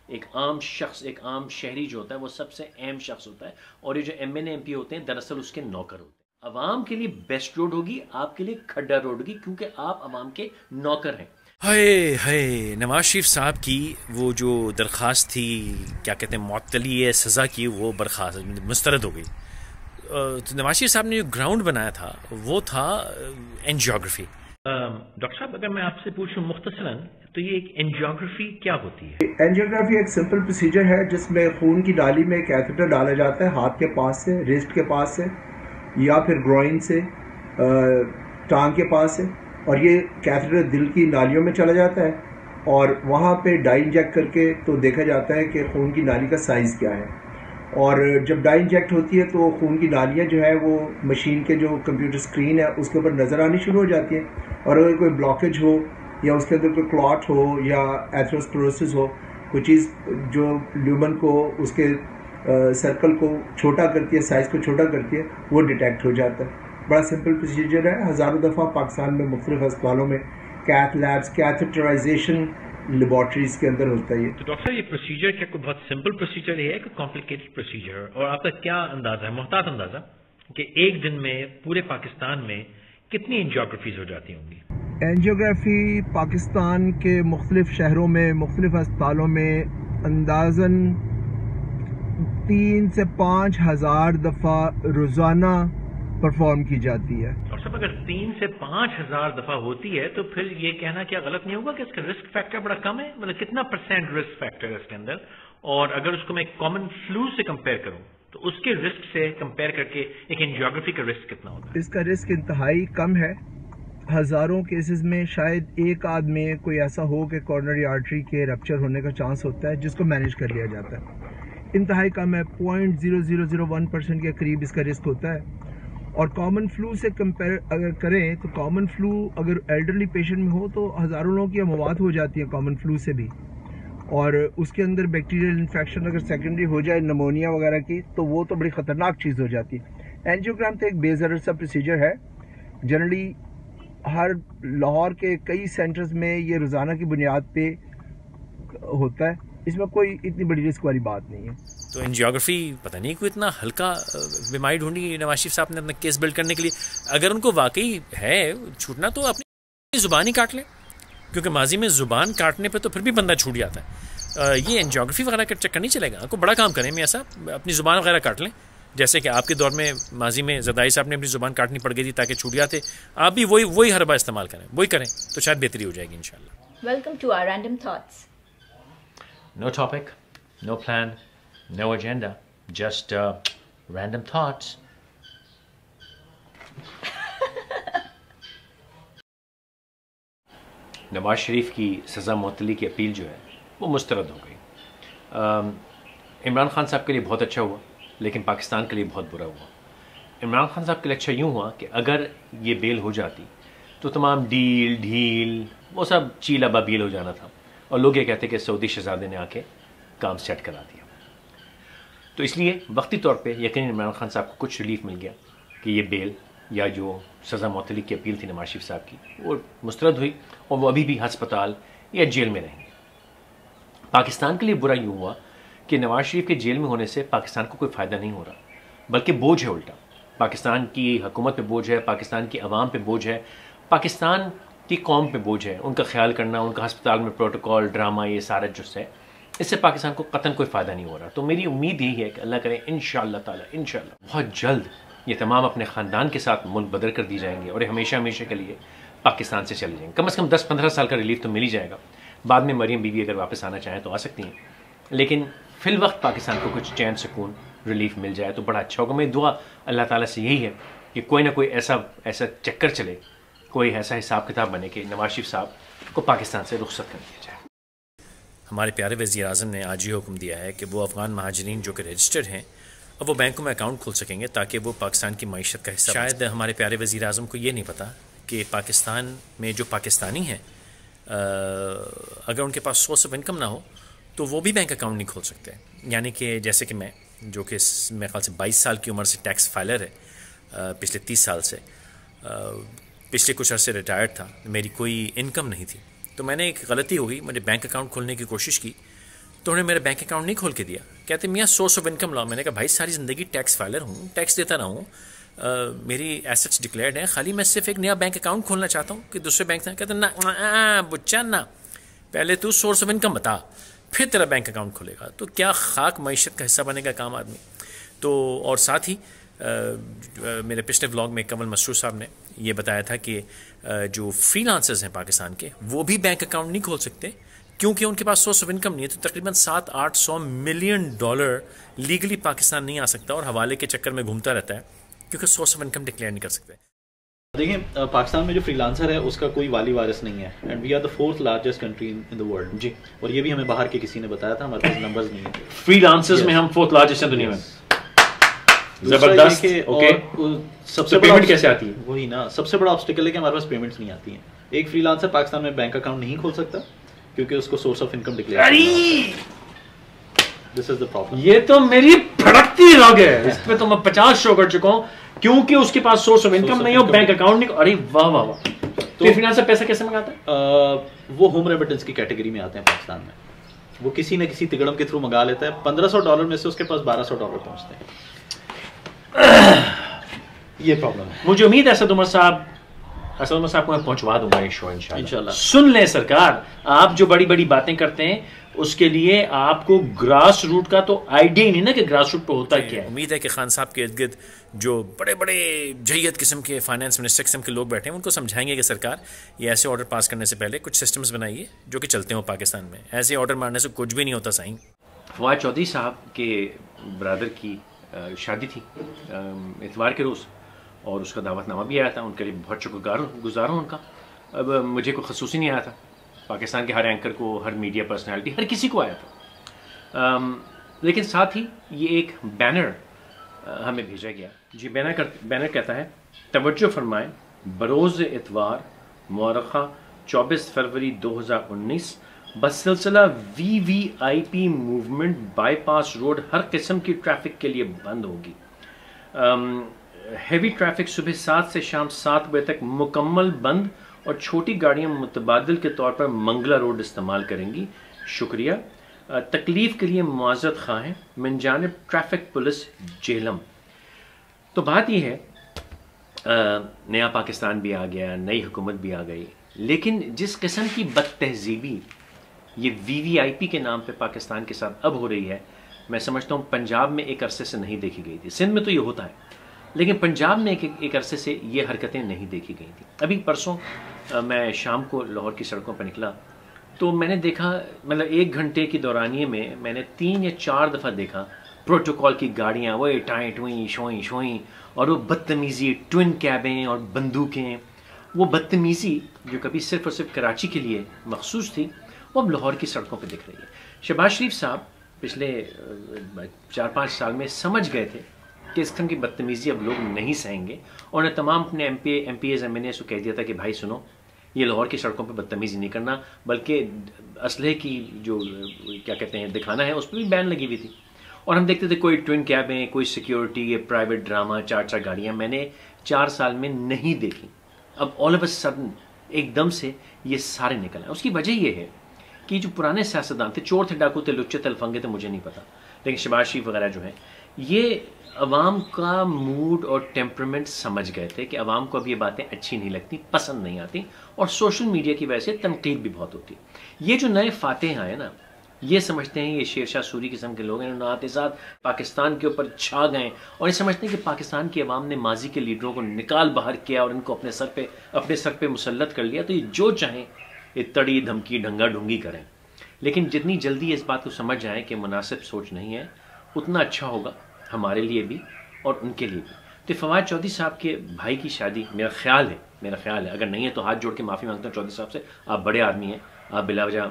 ایک عام شخص، ایک عام شہری جو ہوتا ہے وہ سب سے اہم شخص ہوتا ہے، اور یہ جو M N A M P ہوتے ہیں دراصل اس کے نوکر ہوتے ہیں. عوام کے لیے بیسٹ روڈ ہوگی، آپ کے لیے کھڈا روڈ ہوگی، کیونکہ آپ عوام کے نوکر ہیں. ہائے ہائے، نواز شریف صاحب کی وہ جو درخواست تھی، کیا کہتے ہیں، معطلی سزا کی، وہ برخاست مسترد ہو گئی. تو نواز شریف صاحب نے جو گراؤنڈ بنایا تھا وہ تھا اینجیوگرافی. ڈاکٹر صاحب اگر میں آپ سے پوچھوں مختصراً، تو یہ ایک اینجیوگرافی کیا ہوتی ہے؟ اینجیوگرافی ایک سمپل پروسیجر ہے جس میں خون کی نالی میں کیتھیٹر ڈالا جاتا ہے، ہاتھ کے پاس سے، ریسٹ کے پاس سے، یا پھر گروئن سے، ٹانگ کے پاس سے، اور یہ کیتھیٹر دل کی نالیوں میں چلا جاتا ہے، اور وہاں پہ ڈائی انجیکٹ کر کے تو دیکھا جاتا ہے کہ خون کی نالی کا سائز کیا ہے. اور جب ڈائی انجیکٹ ہوتی ہے تو خون کی نالیاں جو ہے وہ مشین کے جو کمپیوٹر سکرین ہے اس کے اوپر نظر آنی شروع ہو جاتی ہیں، اور اگر کوئی بلاکیج ہو یا اس کے اندر کوئی کلاٹ ہو یا ایتھروسکلروسس ہو، کوئی چیز جو لیومن کو، اس کے سرکل کو چھوٹا کرتی ہے، سائز کو چھوٹا کرتی ہے، وہ ڈیٹیکٹ ہو جاتا ہے. بڑا سمپل پروسیجر ہے. ہزاروں دفعہ پاکستان میں مختلف اسپتالوں میں کیتھ لیبس، کیتھیٹرائزیشن لیبارٹریز کے اندر ہوتا ہے. تو ڈاکٹر صاحب یہ پروسیجر کیا کوئی بہت سمپل پروسیجر ہے کہ کمپلیکیٹڈ پروسیجر؟ اور آپ کا کیا اندازہ ہے، محتاط اندازہ، کہ ایک دن میں پورے پاکستان میں کتنی اینجیوگرافیز ہو جاتی ہوں گی؟ اینجیوگرافی پاکستان کے مختلف شہروں میں، مختلف اسپتالوں میں اندازاً 3 سے 5 ہزار دفعہ روزانہ پرفارم کی جاتی ہے. اور سب اگر 3 سے 5 ہزار دفعہ ہوتی ہے تو پھر یہ کہنا کیا غلط نہیں ہوگا کہ اس کا رسک فیکٹر بڑا کم ہے؟ مطلب کتنا پرسینٹ رسک فیکٹر ہے اس کے اندر؟ اور اگر اس کو میں کامن فلو سے کمپیئر کروں تو اس کے رسک سے کمپیئر کر کے ایک اینجیوگرافی کا رسک کتنا ہوگا؟ اس کا رسک انتہائی کم ہے. ہزاروں کیسز میں شاید ایک آدھ میں کوئی ایسا ہو کہ کورنری آرٹری کے رپچر ہونے کا چانس ہوتا ہے، جس کو مینیج کر لیا جاتا ہے. انتہائی کم ہے، 0.0001% کے قریب اس کا رسک ہوتا ہے. اور کامن فلو سے کمپیئر اگر کریں تو کامن فلو اگر ایلڈرلی پیشنٹ میں ہو تو ہزاروں لوگوں کی موات ہو جاتی ہیں کامن فلو سے بھی، اور اس کے اندر بیکٹیریل انفیکشن اگر سیکنڈری ہو جائے نمونیا وغیرہ کی تو وہ تو بڑی خطرناک چیز ہو جاتی ہے. اینجیوگرام تو ایک بے ضرر سا پروسیجر ہے. جنرلی ہر لاہور کے کئی سینٹرز میں یہ روزانہ کی بنیاد پہ ہوتا ہے. اس میں کوئی اتنی بڑی رسک والی بات نہیں ہے. تو اینجیوگرافی پتہ نہیں کوئی اتنا ہلکا بیماری ڈھونڈی نواز شریف صاحب نے اپنا کیس بلڈ کرنے کے لیے. اگر ان کو واقعی ہے چھوٹنا تو اپنی زبان ہی کاٹ لیں، کیونکہ ماضی میں زبان کاٹنے پہ تو پھر بھی بندہ چھوٹ جاتا ہے. یہ اینجیوگرافی وغیرہ کا چکر نہیں چلے گا. آپ کو بڑا کام کریں، میں ایسا اپنی زبان وغیرہ کاٹ لیں، جیسے کہ آپ کے دور میں ماضی میں زرداری صاحب نے اپنی زبان کاٹنی پڑ گئی تھی تاکہ چھوٹ جاتے. آپ بھی وہی حربہ استعمال کریں، وہی کریں تو شاید بہتری ہو جائے گی انشاءاللہ. Welcome to our random thoughts. No topic, no plan, no agenda, just random thoughts. Nawaz Sharif کی سزا معطلی کی اپیل جو ہے وہ مسترد ہو گئی. عمران خان صاحب کے لیے بہت اچھا ہوا، لیکن پاکستان کے لیے بہت برا ہوا. عمران خان صاحب کے لیے اچھا یوں ہوا کہ اگر یہ بیل ہو جاتی تو تمام ڈھیل وہ سب چیلا بابیل ہو جانا تھا، اور لوگ یہ کہتے کہ سعودی شہزادے نے آ کے کام سیٹ کرا دیا. تو اس لیے وقتی طور پہ یقیناً عمران خان صاحب کو کچھ ریلیف مل گیا کہ یہ بیل یا جو سزا معطلی کی اپیل تھی نواز شریف صاحب کی وہ مسترد ہوئی، اور وہ ابھی بھی ہسپتال یا جیل میں رہیں گے. پاکستان کے لیے برا یوں ہوا کہ نواز شریف کے جیل میں ہونے سے پاکستان کو کوئی فائدہ نہیں ہو رہا، بلکہ بوجھ ہے الٹا. پاکستان کی حکومت پہ بوجھ ہے، پاکستان کی عوام پہ بوجھ ہے، پاکستان کی قوم پہ بوجھ ہے. ان کا خیال کرنا، ان کا ہسپتال میں پروٹوکول، ڈرامہ، یہ سارا جس ہے، اس سے پاکستان کو قطعاً کوئی فائدہ نہیں ہو رہا. تو میری امید یہی ہے کہ اللہ کرے انشاءاللہ تعالی انشاءاللہ بہت جلد یہ تمام اپنے خاندان کے ساتھ ملک بدر کر دی جائیں گے، اور ہمیشہ ہمیشہ کے لیے پاکستان سے چلے جائیں گے. کم از کم 10-15 سال کا ریلیف تو مل ہی جائے گا. بعد میں مریم بی بی اگر واپس آنا چاہیں تو آ سکتی ہیں، لیکن فی الوقت پاکستان کو کچھ چین سکون ریلیف مل جائے تو بڑا اچھا ہوگا. میری دعا اللہ تعالیٰ سے یہی ہے کہ کوئی نہ کوئی ایسا چکر چلے، کوئی ایسا حساب کتاب بنے کہ نواز شریف صاحب کو پاکستان سے رخصت کر دیا جائے. ہمارے پیارے وزیر اعظم نے آج یہ حکم دیا ہے کہ وہ افغان مہاجرین جو کہ رجسٹرڈ ہیں اب وہ بینکوں میں اکاؤنٹ کھول سکیں گے تاکہ وہ پاکستان کی معیشت کا حصہ. شاید ہمارے پیارے وزیر اعظم کو یہ نہیں پتا کہ پاکستان میں جو پاکستانی ہیں اگر ان کے پاس سورس آف انکم نہ ہو تو وہ بھی بینک اکاؤنٹ نہیں کھول سکتے. یعنی کہ جیسے کہ میں، جو کہ میرے خیال سے 22 سال کی عمر سے ٹیکس فائلر ہے، پچھلے 30 سال سے، پچھلے کچھ عرصے ریٹائرڈ تھا، میری کوئی انکم نہیں تھی، تو میں نے ایک غلطی ہوئی، میں نے بینک اکاؤنٹ کھولنے کی کوشش کی تو انہوں نے میرا بینک اکاؤنٹ نہیں کھول کے دیا. کہتے میاں سورس آف انکم لاؤ. میں نے کہا بھائی ساری زندگی ٹیکس فائلر ہوں, ٹیکس دیتا رہا ہوں, میری ایسٹس ڈکلیئرڈ ہیں, خالی میں صرف ایک نیا بینک اکاؤنٹ کھولنا چاہتا ہوں کہ دوسرے بینک سے. کہتے نا بچہ نا, پہلے تو سورس آف انکم بتا پھر تیرا بینک اکاؤنٹ کھولے گا. تو کیا خاک معیشت کا حصہ بنے گا کام آدمی. تو اور ساتھ ہی میرے پچھلے ولاگ میں کنول مسرور صاحب نے یہ بتایا تھا کہ جو فری لانسرز ہیں پاکستان کے وہ بھی بینک اکاؤنٹ نہیں کھول سکتے کیونکہ ان کے پاس سورس آف انکم نہیں ہے. تو تقریباً $700-800 ملین لیگلی پاکستان نہیں آ سکتا اور حوالے کے چکر میں گھومتا رہتا ہے کیونکہ سورس آف انکم ڈکلیئر نہیں کر سکتے. دیکھیں پاکستان میں جو فری لانسر ہے اس کا کوئی والی وارث نہیں ہے, and we are the 4th largest country in the world. جی, اور یہ بھی ہمیں باہر کے کسی نے بتایا تھا, ہمارے پاس نمبرز نہیں ہیں. فری لانسرز میں ہم 4th لارجسٹ ہیں دنیا میں. زبردست. سب سے پیمنٹ کیسے آتی ہے؟ وہی نا, سب سے بڑا آبسٹیکل ہے کہ ہمارے پاس پیمنٹس نہیں آتی ہیں. ایک فری لانسر پاکستان میں بینک اکاؤنٹ نہیں کھول سکتا کیونکہ اس کو source of income declare. This is the problem. یہ تو میری بھڑکتی رگ ہے, اس پہ تو میں 50 شو کر چکا ہوں کیونکہ اس کے پاس سورس آف انکم نہیں ہو, بینک اکاؤنٹ نہیں. ارے واہ واہ واہ. تو فری لانسر پیسہ کیسے منگاتا ہے؟ وہ ہوم ریمیٹنس کی کیٹیگری میں آتے ہیں پاکستان میں. وہ کسی نہ کسی تگڑم کے تھرو منگا لیتا ہے. $1500 میں سے اس کے پاس $1200 پہنچتے ہیں. یہ پرابلم ہے. مجھے امید ہے اسد عمر صاحب کو میں پہنچوا دوں گا یہ شو انشاءاللہ. سن لیں سرکار, آپ جو بڑی بڑی باتیں کرتے ہیں اس کے لیے آپ کو گراس روٹ کا تو آئیڈیا ہی نہیں نا کہ گراس روٹ پہ ہوتا کیا ہے. امید ہے کہ خان صاحب کے ارد گرد جو بڑے بڑے جہیت قسم کے فائنانس منسٹر قسم کے لوگ بیٹھے ہیں ان کو سمجھائیں گے کہ سرکار یہ ایسے آرڈر پاس کرنے سے پہلے کچھ سسٹمز بنائیے جو کہ چلتے ہوں پاکستان میں. ایسے آرڈر مارنے سے کچھ بھی نہیں ہوتا. صحیح فواد چودھری صاحب کے برادر کی شادی تھی اتوار کے روز, اور اس کا دعوت نامہ بھی آیا تھا. ان کے لیے بہت شکر گزار ہوں ان کا. اب مجھے کوئی خصوصی نہیں آیا تھا, پاکستان کے ہر اینکر کو, ہر میڈیا پرسنالٹی, ہر کسی کو آیا تھا. لیکن ساتھ ہی یہ ایک بینر ہمیں بھیجا گیا. جی, بینر کہتا ہے توجہ فرمائیں, بروز اتوار مورخہ 24 فروری 2019 بسلسلہ VVIP movement bypass road ہر قسم کی ٹریفک کے لیے بند ہوگی. ہیوی ٹریفک صبح 7 سے شام 7 بجے تک مکمل بند, اور چھوٹی گاڑیاں متبادل کے طور پر منگلہ روڈ استعمال کریں گی. شکریہ. تکلیف کے لیے معذرت خواہ ہیں من جانب ٹریفک پولیس جہلم. تو بات یہ ہے, نیا پاکستان بھی آ گیا, نئی حکومت بھی آ گئی, لیکن جس قسم کی بد تہذیبی یہ VVIP کے نام پہ پاکستان کے ساتھ اب ہو رہی ہے, میں سمجھتا ہوں پنجاب میں ایک عرصے سے نہیں دیکھی گئی تھی. سندھ میں تو یہ ہوتا ہے, لیکن پنجاب میں ایک عرصے سے یہ حرکتیں نہیں دیکھی گئی تھیں. ابھی پرسوں میں شام کو لاہور کی سڑکوں پر نکلا تو میں نے دیکھا, مطلب 1 گھنٹے کی دورانیے میں نے 3 یا 4 دفعہ دیکھا پروٹوکول کی گاڑیاں وہ ٹائیں ٹوئیں شوئیں شوئیں, اور وہ بدتمیزی, ٹوئن کیبیں اور بندوقیں. وہ بدتمیزی جو کبھی صرف اور صرف کراچی کے لیے مخصوص تھی وہ اب لاہور کی سڑکوں پہ دکھ رہی ہے. شہباز شریف صاحب پچھلے 4-5 سال میں سمجھ گئے تھے کہ اس قسم کی بدتمیزی اب لوگ نہیں سہیں گے, اور انہیں تمام اپنے ایم پی ایز کو کہہ دیا تھا کہ بھائی سنو, یہ لاہور کی سڑکوں پہ بدتمیزی نہیں کرنا, بلکہ اسلحے کی جو کیا کہتے ہیں دکھانا ہے اس پہ بھی بین لگی ہوئی تھی. اور ہم دیکھتے تھے کوئی ٹوئن کیبیں, کوئی سیکیورٹی, پرائیویٹ ڈرامہ, 4 گاڑیاں میں نے 4 سال میں نہیں دیکھی. اب آل آف اے سڈن ایک دم سے یہ سارے نکل آئے. اس کی وجہ یہ ہے کہ جو پرانے سیاستدان تھے, چور تھے, ڈاکو تھے, لچے تھے, الفنگے تھے, مجھے نہیں پتا, لیکن شہباز شریف وغیرہ جو ہیں یہ عوام کا موڈ اور ٹیمپرمنٹ سمجھ گئے تھے کہ عوام کو اب یہ باتیں اچھی نہیں لگتی, پسند نہیں آتی, اور سوشل میڈیا کی وجہ سے تنقید بھی بہت ہوتی. یہ جو نئے فاتح آئے نا, یہ سمجھتے ہیں یہ شیر شاہ سوری قسم کے لوگ ہیں, انہوں نے آتے ساتھ پاکستان کے اوپر چھا گئے, اور یہ سمجھتے ہیں کہ پاکستان کی عوام نے ماضی کے لیڈروں کو نکال باہر کیا اور ان کو اپنے سر پہ مسلط کر لیا, تو یہ جو چاہیں یہ تڑی دھمکی ڈھنگا ڈھونگی کریں. لیکن جتنی جلدی اس بات کو سمجھ جائیں کہ مناسب سوچ نہیں ہے, اتنا اچھا ہوگا ہمارے لیے بھی اور ان کے لیے بھی. تو فواد چودھری صاحب کے بھائی کی شادی, میرا خیال ہے اگر نہیں ہے تو ہاتھ جوڑ کے معافی مانگتا ہوں چودھری صاحب سے, آپ بڑے آدمی ہیں, آپ بلا وجہ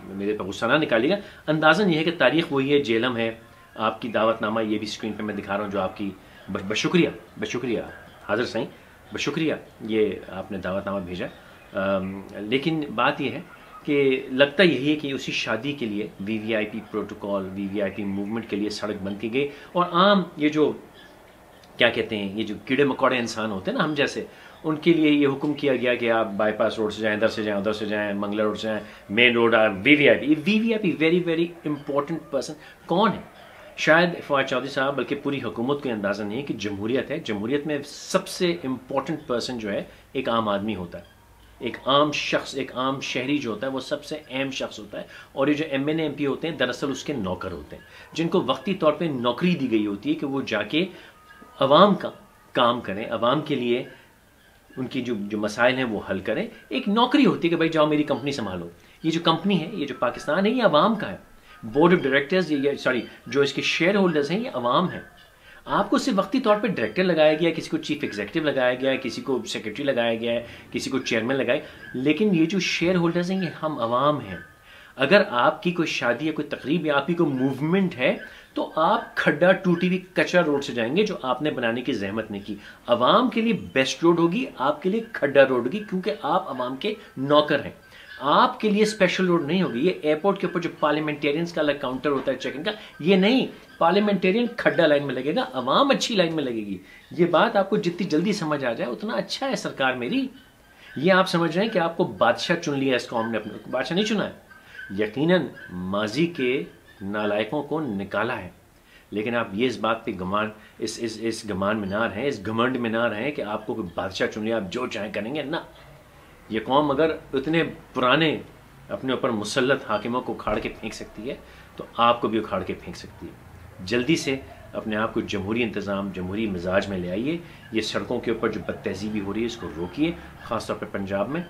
میرے پہ غصہ نہ نکالیے گا. اندازاً یہ ہے کہ تاریخ وہی ہے, جیلم ہے, آپ کی دعوت نامہ یہ بھی اسکرین پہ میں دکھا رہا ہوں جو آپ کی بشکریہ حاضر سائیں, بشکریہ یہ آپ نے دعوت نامہ بھیجا. لیکن بات یہ ہے کہ لگتا یہی ہے کہ اسی شادی کے لیے VVIP پروٹوکول, VVIP موومنٹ کے لیے سڑک بند کی گئی, اور عام یہ جو کیا کہتے ہیں یہ جو کیڑے مکوڑے انسان ہوتے ہیں نا ہم جیسے, ان کے لیے یہ حکم کیا گیا کہ آپ بائی پاس روڈ سے جائیں، ادھر سے جائیں، ادھر سے جائیں، منگلا روڈ سے جائیں، main road VVIP very very important person کون ہے؟ شاید فواد چودھری صاحب بلکہ پوری حکومت کو اندازہ نہیں ہے کہ جمہوریت ہے، جمہوریت میں سب سے امپورٹنٹ پرسن جو ہے ایک عام آدمی ہوتا ہے، ایک عام شخص، ایک عام شہری جو ہوتا ہے وہ سب سے اہم شخص ہوتا ہے. اور یہ جو MNA MP ہوتے ہیں دراصل اس کے نوکر ہوتے ہیں، جن کو وقتی طور پہ نوکری دی گئی ہوتی ہے کہ وہ جا کے عوام کا کام کریں، عوام کے لیے ان کی جو مسائل ہیں وہ حل کریں. ایک نوکری ہوتی ہے کہ بھائی جاؤ میری کمپنی سنبھالو. یہ جو کمپنی ہے، یہ جو پاکستان ہے، یہ عوام کا ہے. بورڈ آف ڈائریکٹرز جو اس کے شیئر ہولڈرز ہیں یہ عوام ہیں. آپ کو صرف وقتی طور پہ ڈائریکٹر لگایا گیا ہے، کسی کو چیف ایگزیکٹو لگایا گیا ہے، کسی کو سیکرٹری لگایا گیا ہے، کسی کو چیئرمین لگایا، لیکن یہ جو شیئر ہولڈرز ہیں یہ ہم عوام ہیں. اگر آپ کی کوئی شادی یا کوئی تقریب یا آپ کی کوئی موومنٹ ہے تو آپ کھڈا ٹوٹی ہوئی کچرا روڈ سے جائیں گے جو آپ نے بنانے کی زحمت نہیں کی. عوام کے لیے بیسٹ روڈ ہوگی، آپ کے لیے کھڈا روڈ ہوگی، کیونکہ آپ عوام کے نوکر ہیں. آپ کے لیے اسپیشل روڈ نہیں ہوگی. یہ ایئرپورٹ کے اوپر جو پارلیمنٹیرینز کا الگ کاؤنٹر ہوتا ہے چیکنگ کا، یہ نہیں. پارلیمنٹیرین کھڈا لائن میں لگے گا، عوام اچھی لائن میں لگے گی. یہ بات آپ کو جتنی جلدی سمجھ آ جائے اتنا اچھا ہے سرکار میری. یہ آپ سمجھ رہے ہیں کہ آپ کو بادشاہ چن لیا اس قوم نے، اپنے بادشاہ نہیں چنا ہے. یقیناً ماضی کے نالائقوں کو نکالا ہے، لیکن آپ یہ اس بات پہ گمان اس گمان میں نہ رہیں، اس گھمنڈ میں نہ رہیں کہ آپ کو کوئی بادشاہ چن لیا آپ جو چاہیں کریں گے. نہ، یہ قوم اگر اتنے پرانے اپنے اوپر مسلط حاکموں کو اکھاڑ کے پھینک سکتی ہے تو آپ کو بھی اکھاڑ کے پھینک سکتی ہے. جلدی سے اپنے آپ کو جمہوری انتظام، جمہوری مزاج میں لے آئیے. یہ سڑکوں کے اوپر جو بد تہذیبی ہو رہی ہے اس کو روکیے، خاص طور پہ پنجاب میں،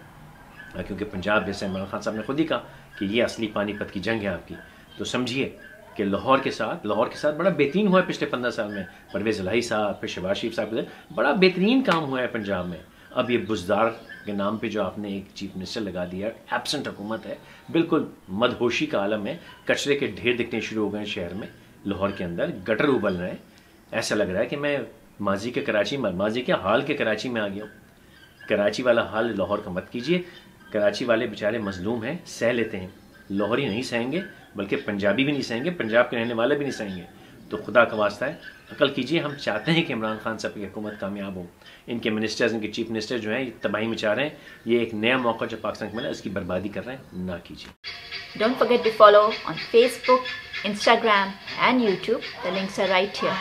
کیونکہ پنجاب جیسے عمران خان صاحب نے خود ہی کہا کہ یہ اصلی پانی پت کی جنگ ہے آپ کی. تو سمجھیے کہ لاہور کے ساتھ بڑا بہترین ہوا ہے پچھلے 15 سال میں. پرویز الہی صاحب، پھر شہباز شریف صاحب کے بڑا بہترین کام ہوا ہے پنجاب میں. اب یہ بزدار کے نام پہ جو آپ نے ایک چیف منسٹر لگا دیا، ایبسنٹ حکومت ہے، بالکل مدہوشی کا عالم ہے. کچرے کے ڈھیر دکھنے شروع ہو گئے شہر میں، لاہور کے اندر گٹر ابل رہے ہیں. ایسا لگ رہا ہے کہ میں ماضی کے حال کے کراچی میں آ گیا ہوں. کراچی والا حال لاہور کا مت کیجیے. کراچی والے بیچارے مظلوم ہیں، سہ لیتے ہیں. لاہوری نہیں سہیں گے، بلکہ پنجابی بھی نہیں سہیں گے، پنجاب کے رہنے والے بھی نہیں سہیں گے. تو خدا کا واسطہ ہے عقل کیجیے. ہم چاہتے ہیں کہ عمران خان صاحب کی حکومت کامیاب ہو. ان کے منسٹرز، ان کے چیف منسٹر جو ہیں یہ تباہی مچا رہے ہیں. یہ ایک نیا موقع جو پاکستان کو ملا اس کی بربادی کر رہے ہیں. نہ کیجیے. Don't forget to follow on Facebook, Instagram and YouTube. The links are right here.